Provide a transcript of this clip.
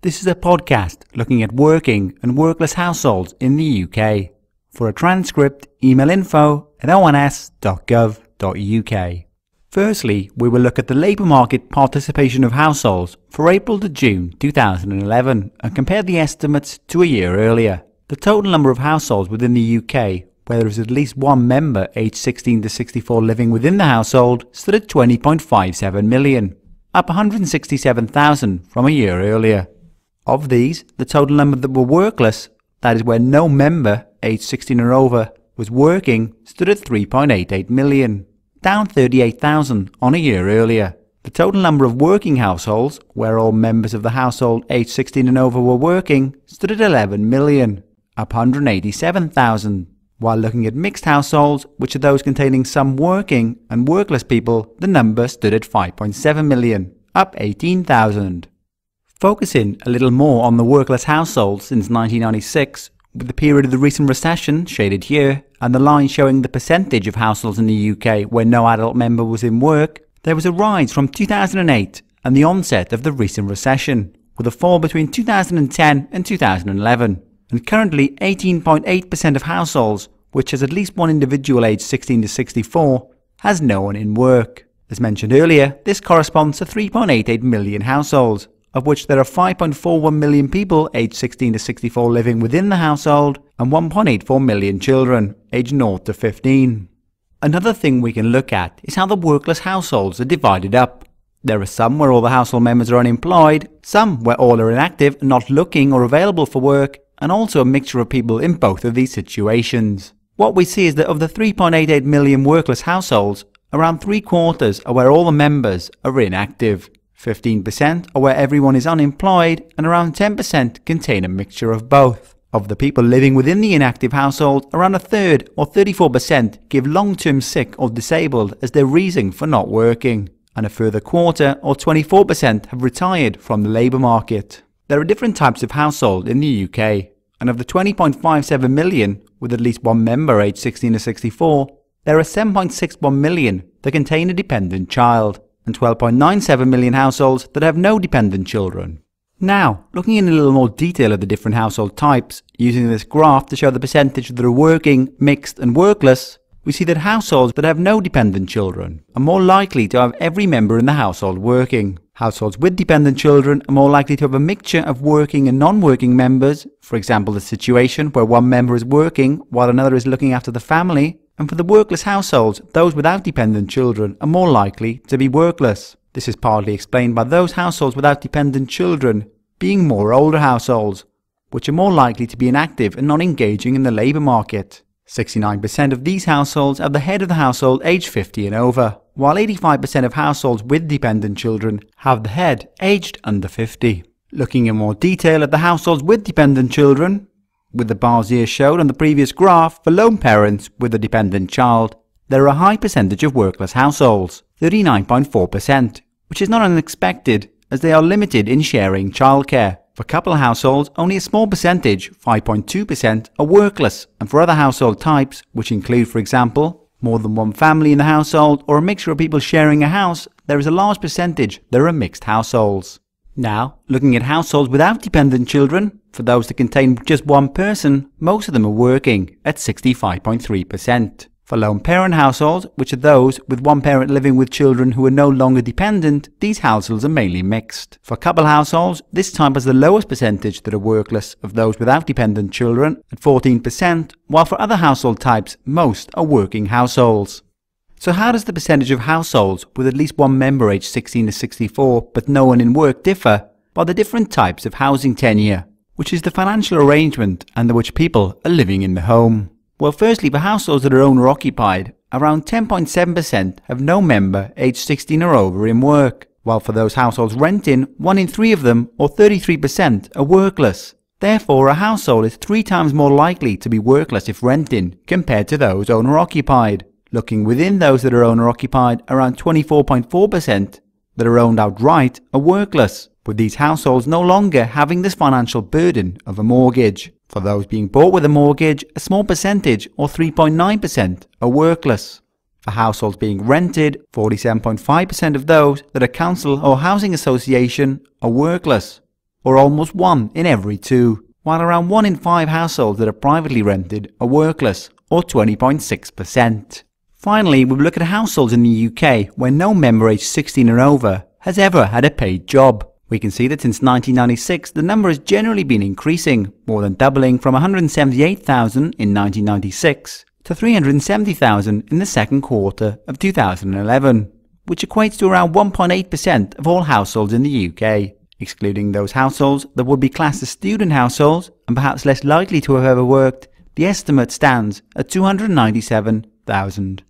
This is a podcast looking at working and workless households in the UK. For a transcript, email info@ons.gov.uk. Firstly, we will look at the labour market participation of households for April to June 2011 and compare the estimates to a year earlier. The total number of households within the UK where there is at least one member aged 16 to 64 living within the household stood at 20.57 million, up 167,000 from a year earlier. Of these, the total number that were workless, that is where no member aged 16 or over was working, stood at 3.88 million, down 38,000 on a year earlier. The total number of working households, where all members of the household aged 16 and over were working, stood at 11 million, up 187,000. While looking at mixed households, which are those containing some working and workless people, the number stood at 5.7 million, up 18,000. Focusing a little more on the workless households since 1996, with the period of the recent recession shaded here, and the line showing the percentage of households in the UK where no adult member was in work, there was a rise from 2008 and the onset of the recent recession, with a fall between 2010 and 2011. And currently 18.8% of households, which has at least one individual aged 16 to 64, has no one in work. As mentioned earlier, this corresponds to 3.88 million households, of which there are 5.41 million people aged 16 to 64 living within the household and 1.84 million children aged 0 to 15. Another thing we can look at is how the workless households are divided up. There are some where all the household members are unemployed, some where all are inactive and not looking or available for work, and also a mixture of people in both of these situations. What we see is that of the 3.88 million workless households, around 3/4 are where all the members are inactive. 15% are where everyone is unemployed, and around 10% contain a mixture of both. Of the people living within the inactive household, around a third or 34% give long-term sick or disabled as their reason for not working, and a further quarter or 24% have retired from the labour market. There are different types of household in the UK, and of the 20.57 million with at least one member aged 16 to 64, there are 7.61 million that contain a dependent child, and 12.97 million households that have no dependent children. Now, looking in a little more detail at the different household types, using this graph to show the percentage that are working, mixed and workless, we see that households that have no dependent children are more likely to have every member in the household working. Households with dependent children are more likely to have a mixture of working and non-working members, for example the situation where one member is working while another is looking after the family. And for the workless households, those without dependent children are more likely to be workless. This is partly explained by those households without dependent children being more older households, which are more likely to be inactive and not engaging in the labour market. 69% of these households have the head of the household aged 50 and over, while 85% of households with dependent children have the head aged under 50. Looking in more detail at the households with dependent children, with the bars here showed on the previous graph, for lone parents with a dependent child, there are a high percentage of workless households, 39.4%, which is not unexpected as they are limited in sharing childcare. For couple households, only a small percentage, 5.2%, are workless, and for other household types, which include, for example, more than one family in the household or a mixture of people sharing a house, there is a large percentage that are mixed households. Now, looking at households without dependent children, for those that contain just one person, most of them are working at 65.3%. For lone parent households, which are those with one parent living with children who are no longer dependent, these households are mainly mixed. For couple households, this type has the lowest percentage that are workless of those without dependent children at 14%, while for other household types, most are working households. So how does the percentage of households with at least one member aged 16 to 64 but no one in work differ by the different types of housing tenure, which is the financial arrangement under which people are living in the home? Well, firstly, for households that are owner-occupied, around 10.7% have no member aged 16 or over in work, while for those households renting, 1 in 3 of them, or 33%, are workless. Therefore, a household is 3 times more likely to be workless if renting compared to those owner-occupied. Looking within those that are owner-occupied, around 24.4% that are owned outright are workless, with these households no longer having this financial burden of a mortgage. For those being bought with a mortgage, a small percentage, or 3.9%, are workless. For households being rented, 47.5% of those that a council or housing association are workless, or almost 1 in every 2, while around 1 in 5 households that are privately rented are workless, or 20.6%. Finally, we will look at households in the UK where no member aged 16 and over has ever had a paid job. We can see that since 1996 the number has generally been increasing, more than doubling from 178,000 in 1996 to 370,000 in the second quarter of 2011, which equates to around 1.8% of all households in the UK. Excluding those households that would be classed as student households and perhaps less likely to have ever worked, the estimate stands at 297,000.